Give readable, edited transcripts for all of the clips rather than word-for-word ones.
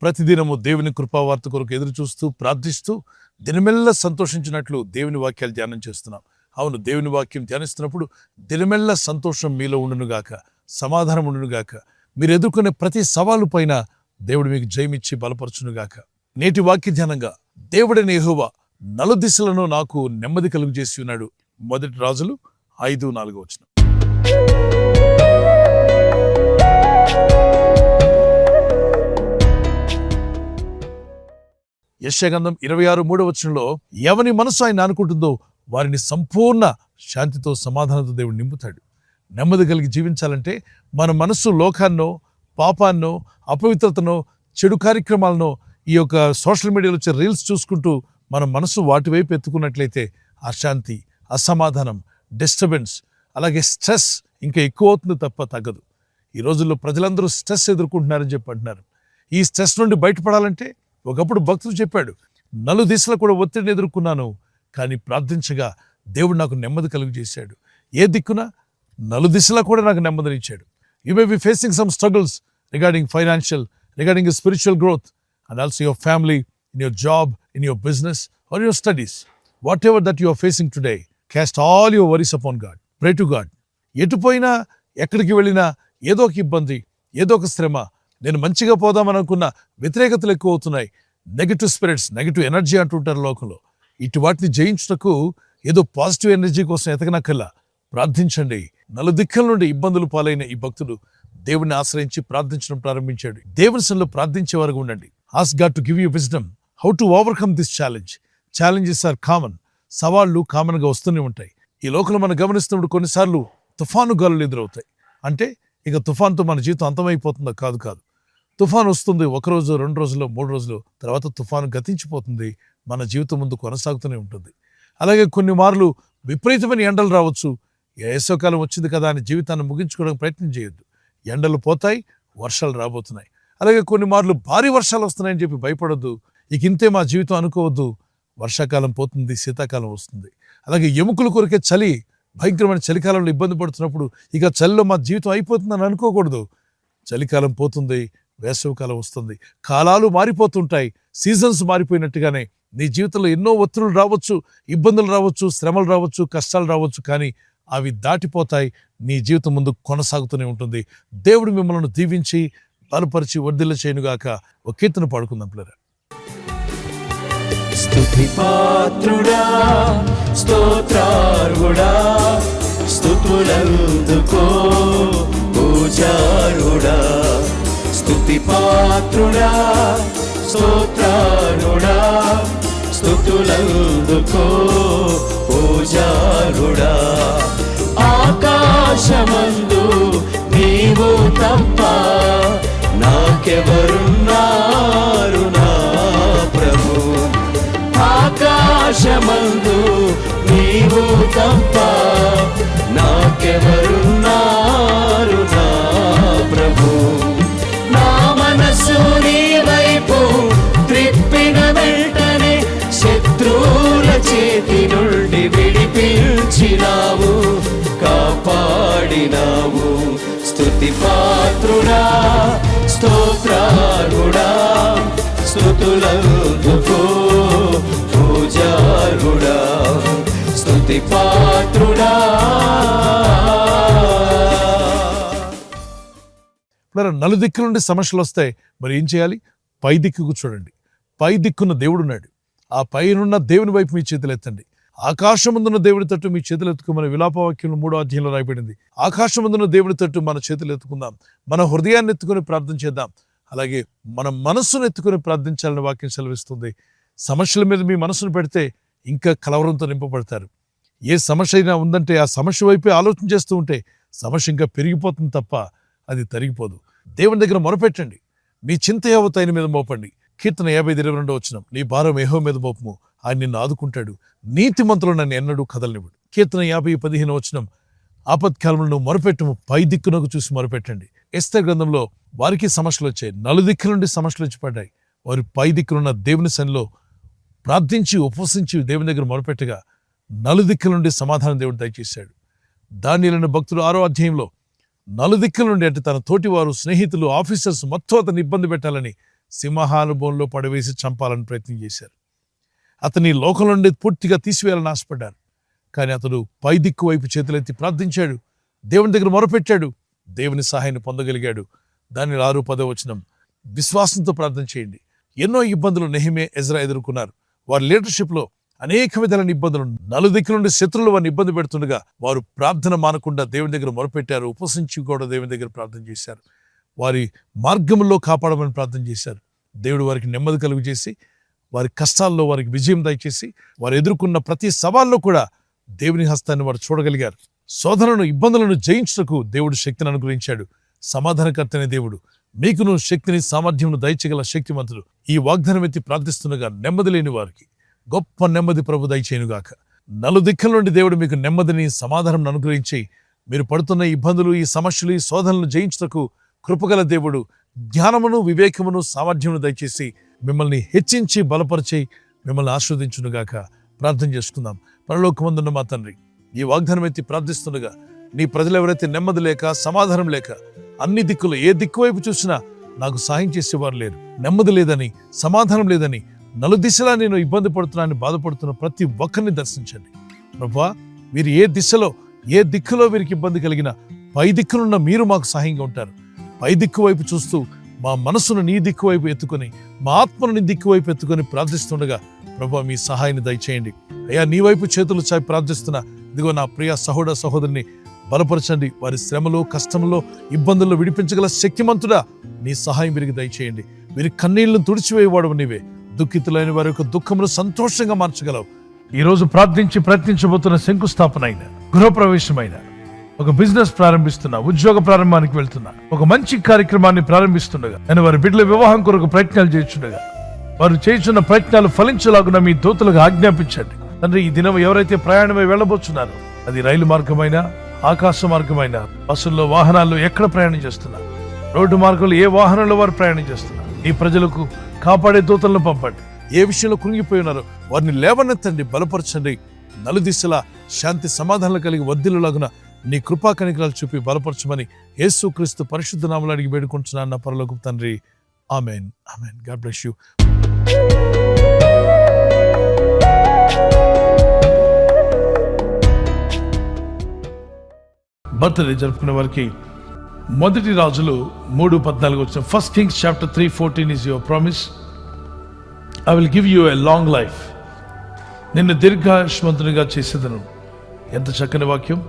ప్రతిదినము దేవుని కృపావార్త కొరకు ఎదురు చూస్తూ ప్రార్థిస్తూ దినమెల్లా సంతోషించినట్లు దేవుని వాక్యాలు ధ్యానం చేస్తున్నాం. అవును, దేవుని వాక్యం ధ్యానిస్తున్నప్పుడు దినమెల్లా సంతోషం మీలో ఉండునుగాక, సమాధానం ఉండునుగాక. మీరు ఎదుర్కొనే ప్రతి సవాలు పైన దేవుడు మీకు జయమిచ్చి బలపరచునుగాక. నేటి వాక్య ధ్యానంగా దేవుడైన యెహోవా నలుదిశలను నాకు నెమ్మది కలుగు చేసి ఉన్నాడు. 1 రాజులు 5:4. యెషయా గ్రంథం 26:3 ఎవని మనసు ఆయన అనుకుంటుందో వారిని సంపూర్ణ శాంతితో సమాధానంతో దేవుడు నింపుతాడు. నెమ్మది కలిగి జీవించాలంటే మన మనస్సు లోకాన్నో, పాపాన్నో, అపవిత్రతనో, చెడు కార్యక్రమాలనో, ఈ యొక్క సోషల్ మీడియాలో వచ్చే రీల్స్ చూసుకుంటూ మన మనసు వాటి వైపు ఎత్తుకున్నట్లయితే అశాంతి, అసమాధానం, డిస్టర్బెన్స్, అలాగే స్ట్రెస్ ఇంకా ఎక్కువ అవుతుంది తప్ప తగ్గదు. ఈ రోజుల్లో ప్రజలందరూ స్ట్రెస్ ఎదుర్కొంటున్నారని చెప్పి అంటున్నారు. ఈ స్ట్రెస్ నుండి బయటపడాలంటే ఒకప్పుడు భక్తుడు చెప్పాడు, నలుదిశలో కూడా ఒత్తిడిని ఎదుర్కొన్నాను, కానీ ప్రార్థించగా దేవుడు నాకు నెమ్మది కలుగు చేశాడు. ఏ దిక్కున నలుదిశలా కూడా నాకు నెమ్మదినిచ్చాడు. You may be facing some struggles regarding financial, regarding your spiritual growth and also your family, in your job, in your business or your studies. Whatever that you are facing today, cast all your worries upon God. Pray to God. ఎటుపోయినా, ఎక్కడికి వెళ్ళినా ఏదో ఒక ఇబ్బంది, ఏదో ఒక శ్రమ, నేను మంచిగా పోదామనుకున్న వ్యతిరేకతలు ఎక్కువ అవుతున్నాయి. నెగిటివ్ స్పిరిట్స్, నెగిటివ్ ఎనర్జీ అంటుంటారు లోకంలో. ఇటు వాటిని జయించుటకు ఏదో పాజిటివ్ ఎనర్జీ కోసం ఎతకనక్కల్లా ప్రార్థించండి. నలుదిక్కుల నుండి ఇబ్బందులు పాలైన ఈ భక్తుడు దేవుని ఆశ్రయించి ప్రార్థించడం ప్రారంభించాడు. దేవుని సన్నిధిలో ప్రార్థించే వరకు ఉండండి. Ask God to give you wisdom how to overcome this challenge. Challenges are common. సవాళ్ళు కామన్గా వస్తూనే ఉంటాయి. ఈ లోకంలో మనం గమనిస్తున్నప్పుడు కొన్నిసార్లు తుఫాను గాలులు ఎదురవుతాయి. అంటే ఇక తుఫాన్తో మన జీవితం అంతమైపోతుందో కాదు. తుఫాను వస్తుంది, 1 రోజు, 2 రోజులు, 3 రోజులు, తర్వాత తుఫాను గతించిపోతుంది. మన జీవితం ముందు కొనసాగుతూనే ఉంటుంది. అలాగే కొన్ని మార్లు విపరీతమైన ఎండలు రావచ్చు. వేసవికాలం వచ్చింది కదా అని జీవితాన్ని ముగించుకోవడానికి ప్రయత్నం చేయొద్దు. ఎండలు పోతాయి, వర్షాలు రాబోతున్నాయి. అలాగే కొన్ని మార్లు భారీ వర్షాలు వస్తున్నాయని చెప్పి భయపడొద్దు. ఇక ఇంతే మా జీవితం అనుకోవద్దు. వర్షాకాలం పోతుంది, శీతాకాలం వస్తుంది. అలాగే ఎముకలు కొరికే చలి, భయంకరమైన చలికాలంలో ఇబ్బంది పడుతున్నప్పుడు ఇక చలిలో మా జీవితం అయిపోతుందని అనుకోకూడదు. చలికాలం పోతుంది, వేసవికాలం వస్తుంది. కాలాలు మారిపోతుంటాయి. సీజన్స్ మారిపోయినట్టుగానే నీ జీవితంలో ఎన్నో ఒత్తిడులు రావచ్చు, ఇబ్బందులు రావచ్చు, శ్రమలు రావచ్చు, కష్టాలు రావచ్చు. కానీ అవి దాటిపోతాయి. నీ జీవితం ముందు కొనసాగుతూనే ఉంటుంది. దేవుడు మిమ్మల్ని దీవించి బలపరిచి వర్ధిల్ల చేయనుగాక. ఒక కీర్తన పాడుకుందాం పిల్లరా. స్తుతి పాత్రుడా, స్తోత్రార్హుడా, స్తుతులందుకో పూజారుడా. స్తుతి పాత్రుడా, స్తోత్రార్హుడా, స్తుతులందుకో పూజారుడా. ఆకాశమందు నీవు తప్ప నాకెవరున్నారు నా ప్రభు. ఆకాశమందు నీవు తప్ప నాకెవరున్నారు నా ప్రభు. నా మనసు నీ వైపు త్రిప్పిన వెంటనే శత్రువుల చేతి నుండి విడిపించినావు, కాపాడినావు. స్తుతి పాత్రుడా, స్తోత్రార్హుడా, స్తుతులందుకో పూజారుడా. స్తుతి పాత్రుడా. నలుదిక్కుల నుండి సమస్యలు వస్తాయి. మరి ఏం చేయాలి? పై దిక్కుకు చూడండి. పై దిక్కున్న దేవుడున్నాడు. ఆ పైనున్న దేవుని వైపు మీ చేతులు ఎత్తండి. ఆకాశమందున్న దేవుడి తట్టు మీ చేతులు ఎత్తుకోమని విలాపవాక్యంలో 3వ అధ్యాయంలో రాయబడింది. ఆకాశమందున్న దేవుడి తట్టు మన చేతులు ఎత్తుకుందాం. మన హృదయాన్ని ఎత్తుకొని ప్రార్థన చేద్దాం. అలాగే మన మనస్సును ఎత్తుకొని ప్రార్థించాలని వాక్యం సెలవిస్తుంది. సమస్యల మీద మీ మనసును పెడితే ఇంకా కలవరంతో నింపబడతారు. ఏ సమస్య అయినా ఉందంటే ఆ సమస్య వైపే ఆలోచన చేస్తూ ఉంటే సమస్య ఇంకా పెరిగిపోతుంది తప్ప అది తరిగిపోదు. దేవుని దగ్గర మొరపెట్టండి. మీ చింత యావత్తు ఆయన మీద మోపండి. కీర్తన 50:22 నీ భారం యెహోవా మీద మోపము, ఆయన నిన్ను ఆదుకుంటాడు. నీతిమంతులు నన్ను ఎన్నడూ కదలనివ్వడు. కీర్తన 50:15 ఆపత్కాలంలో నువ్వు మొరపెట్టము, పై దిక్కునకు చూసి మొరపెట్టండి. ఎస్తేరు గ్రంథంలో వారికి సమస్యలు వచ్చాయి. నలుదిక్కుల నుండి సమస్యలు వచ్చి పడ్డాయి. వారి పై దిక్కునున్న దేవుని సన్నిధిలో ప్రార్థించి ఉపవసించి దేవుని దగ్గర మొరపెట్టగా నలుదిక్కుల నుండి సమాధానం దేవుడు దయచేశాడు. దానియేలు భక్తుడు 6వ అధ్యాయంలో నలుదిక్కుల నుండి అంటే తన తోటివారు, స్నేహితులు, ఆఫీసర్స్ మొత్తం అతన్ని ఇబ్బంది పెట్టాలని సింహానుభవంలో పడవేసి చంపాలని ప్రయత్నం చేశారు. అతని లోకం నుండి పూర్తిగా తీసివేయాలని ఆశపడ్డారు. కానీ అతడు పై దిక్కు వైపు చేతులెత్తి ప్రార్థించాడు, దేవుని దగ్గర మొరపెట్టాడు, దేవుని సహాయాన్ని పొందగలిగాడు. దాని 6-10 వచనం, విశ్వాసంతో ప్రార్థన చేయండి. ఎన్నో ఇబ్బందులు నెహెమియా, ఎజ్రా ఎదుర్కొన్నారు. వారి లీడర్షిప్లో అనేక విధాలైన ఇబ్బందులు, నలుదిక్కుల నుండి శత్రువులు వారిని ఇబ్బంది పెడుతుండగా వారు ప్రార్థన మానకుండా దేవుని దగ్గర మొరపెట్టారు. ఉపసించి కూడా దేవుని దగ్గర ప్రార్థన చేశారు. వారి మార్గంలో కాపాడమని ప్రార్థన చేశారు. దేవుడు వారికి నెమ్మది కలుగు చేసి, వారి కష్టాల్లో వారికి విజయం దయచేసి, వారు ఎదుర్కొన్న ప్రతి సవాల్లో కూడా దేవుని హస్తాన్ని వారు చూడగలిగారు. శోధనను, ఇబ్బందులను జయించుటకు దేవుడు శక్తిని అనుగ్రహించాడు. సమాధానకర్తనే దేవుడు మీకును శక్తిని, సామర్థ్యమును దయచేయగల శక్తిమంతుడు. ఈ వాగ్దానం ఎత్తి ప్రార్థిస్తుండగా నెమ్మది లేని వారికి గొప్ప నెమ్మది ప్రభు దయచేయునుగాక. నలుదిక్కుల నుండి దేవుడు మీకు నెమ్మదిని, సమాధానం అనుగ్రహించి, మీరు పడుతున్న ఇబ్బందులు, ఈ సమస్యలు, ఈ శోధనలను జయించుటకు కృపగల దేవుడు జ్ఞానమును, వివేకమును, సామర్థ్యమును దయచేసి మిమ్మల్ని హెచ్చించి బలపరిచి మిమ్మల్ని ఆశీర్వదించునుగాక. ప్రార్థన చేసుకుందాం. పరలోకమందున్న మా తండ్రి, ఈ వాగ్దానం ఎత్తి ప్రార్థిస్తుండగా నీ ప్రజలు ఎవరైతే నెమ్మది లేక, సమాధానం లేక, అన్ని దిక్కులు ఏ దిక్కు వైపు చూసినా నాకు సాయం చేసేవారు లేరు, నెమ్మది లేదని, సమాధానం లేదని, నలుదిశలా నేను ఇబ్బంది పడుతున్నానని బాధపడుతున్న ప్రతి ఒక్కరిని దర్శించండి ప్రభువా. వీరు ఏ దిశలో, ఏ దిక్కులో వీరికి ఇబ్బంది కలిగినా పై దిక్కునున్న మీరు మాకు సహాయంగా ఉంటారు. పై దిక్కు వైపు చూస్తూ మా మనసును నీ దిక్కు వైపు ఎత్తుకొని, మా ఆత్మను నీ దిక్కు వైపు ఎత్తుకొని ప్రార్థిస్తుండగా ప్రభువా మీ సహాయాన్ని దయచేయండి అయ్యా. నీ వైపు చేతులు చాపి ప్రార్థిస్తున్నా ఇదిగో నా ప్రియ సహోదర సహోదరిని బలపరచండి. వారి శ్రమలో, కష్టంలో, ఇబ్బందుల్లో విడిపించగల శక్తిమంతుడా నీ సహాయం వీరికి దయచేయండి. వీరి కన్నీళ్లను తుడిచివేయవాడవు నీవే. దుఃఖితులైన వారి యొక్క దుఃఖమును సంతోషంగా మార్చగలవు. ఈరోజు ప్రార్థించి ప్రయత్నించబోతున్న శంకుస్థాపన అయిన, గృహప్రవేశమైన, ఒక బిజినెస్ ప్రారంభిస్తున్నా, ఉద్యోగ ప్రారంభానికి వెళ్తున్నా, ఒక మంచి కార్యక్రమాన్ని ప్రారంభిస్తుండగా, నేను వారి బిడ్డల వివాహం కొరకు ప్రయత్నాలు చేస్తుండగా, వారు చేస్తున్న ప్రయత్నాలు ఫలించలాగున మీ దూతలకు ఆజ్ఞాపించండి తండ్రి. ఈ దినం ఎవరైతే ప్రయాణమై వెళ్ళబోతున్నారో, అది రైలు మార్గమైనా, ఆకాశ మార్గమైనా, బస్సుల్లో, వాహనాల్లో ఎక్కడ ప్రయాణం చేస్తున్నారు, రోడ్డు మార్గంలో ఏ వాహనంలో వారు ప్రయాణం చేస్తున్నారు, ఈ ప్రజలకు కాపాడే దూతలను పంపండి. ఏ విషయంలో కృంగిపోయి ఉన్నారో వారిని లేవనెత్తండి, బలపరచండి. నలుదిశలా శాంతి, సమాధానాలు కలిగి వర్ధిల్లులాగున నీ కృపా కనికరాలు చూపి బలపరచమని యేసుక్రీస్తు పరిశుద్ధ నామములో అడిగి వేడుకుంటున్నాను నా పరలోకపు తండ్రి. Amen, amen. God bless you. Birthday జరుపుకునే వారికి మొదటి రాజులు 3:14 వచ్చిన, first Kings chapter 3:14 is your promise. I will give you a long life. నిన్ను దీర్ఘాయుష్మంతునిగా చేసేదను. ఎంత చక్కని వాక్యం.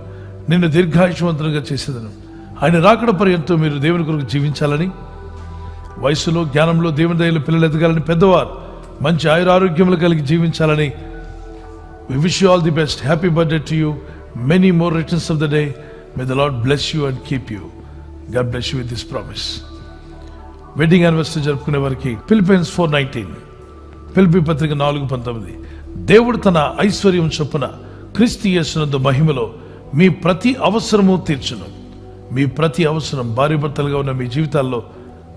నిన్ను దీర్ఘాయుష్మంతునిగా చేసేదను. ఆయన రాకడ పర్యంతం మీరు దేవుని కొరకు జీవించాలని, వయసులో, జ్ఞానంలో, దేవుని దయలో పిల్లలు ఎదగాలని, పెద్దవారు మంచి ఆయురారోగ్యములు కలిగి జీవించాలని. We wish you all the best. Happy birthday to you. Many more returns of the day. May the Lord bless you and keep you. God bless you with this promise. Wedding anniversary జరుపుకునే వారికి Philippines 4:19, Philippi పత్రిక 4:19, దేవుడు తన ఐశ్వర్యం చొప్పున క్రీస్తు యేసునందు మహిమలో మీ ప్రతి అవసరము తీర్చును. మీ ప్రతి అవసరం, భార్య భర్తలుగా ఉన్న మీ జీవితాల్లో,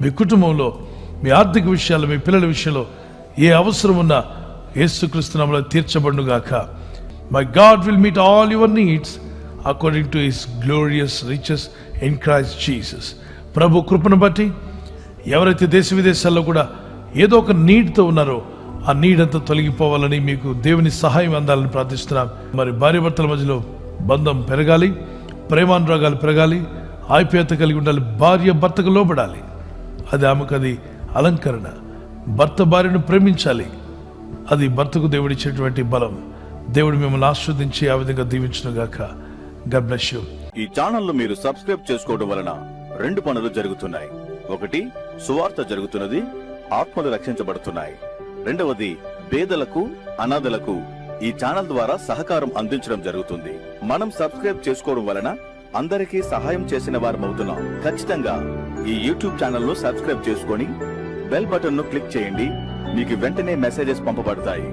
మీ కుటుంబంలో, మీ ఆర్థిక విషయాల్లో, మీ పిల్లల విషయంలో ఏ అవసరం ఉన్నా యేసుక్రీస్తు నామములో తీర్చబడునుగాక. My God will meet all your needs according to his glorious riches in Christ Jesus. ప్రభు కృపను బట్టి ఎవరైతే దేశ విదేశాల్లో కూడా ఏదో ఒక నీడ్తో ఉన్నారో ఆ నీడ్ అంతా తొలగిపోవాలని, మీకు దేవుని సహాయం అందాలని ప్రార్థిస్తున్నాం. మరి భార్య భర్తల మధ్యలో బంధం పెరగాలి, ప్రేమానురాగాలు పెరగాలి, ఆప్యాయత కలిగి ఉండాలి. భార్య భర్తకు లోబడాలి, అది ఆమెకు అది అలంకరణ. భర్త భార్యను ప్రేమించాలి, అది భర్తకు దేవుడిచ్చేటువంటి బలం. దేవుడు మిమ్మల్ని ఆస్వాదించి ఆ విధంగా దీవించునుగాక. God bless you. ఈ ఛానల్ మీరు సబ్స్క్రైబ్ చేసుకోవడం వలన 2 పనులు జరుగుతున్నాయి. ఒకటి, సువార్త జరుగుతున్నది, ఆత్మలు రక్షించబడుతున్నాయి. రెండవది, పేదలకు, అనాథలకు ఈ ఛానల్ ద్వారా సహకారం అందించడం జరుగుతుంది. మనం సబ్స్క్రైబ్ చేసుకోవడం వలన అందరికీ సహాయం చేసిన వారమవుతున్నాం. ఖచ్చితంగా ఈ యూట్యూబ్ ఛానల్ ను సబ్స్క్రైబ్ చేసుకొని బెల్ బటన్ ను క్లిక్ చేయండి. మీకు వెంటనే మెసేజెస్ పంపబడతాయి.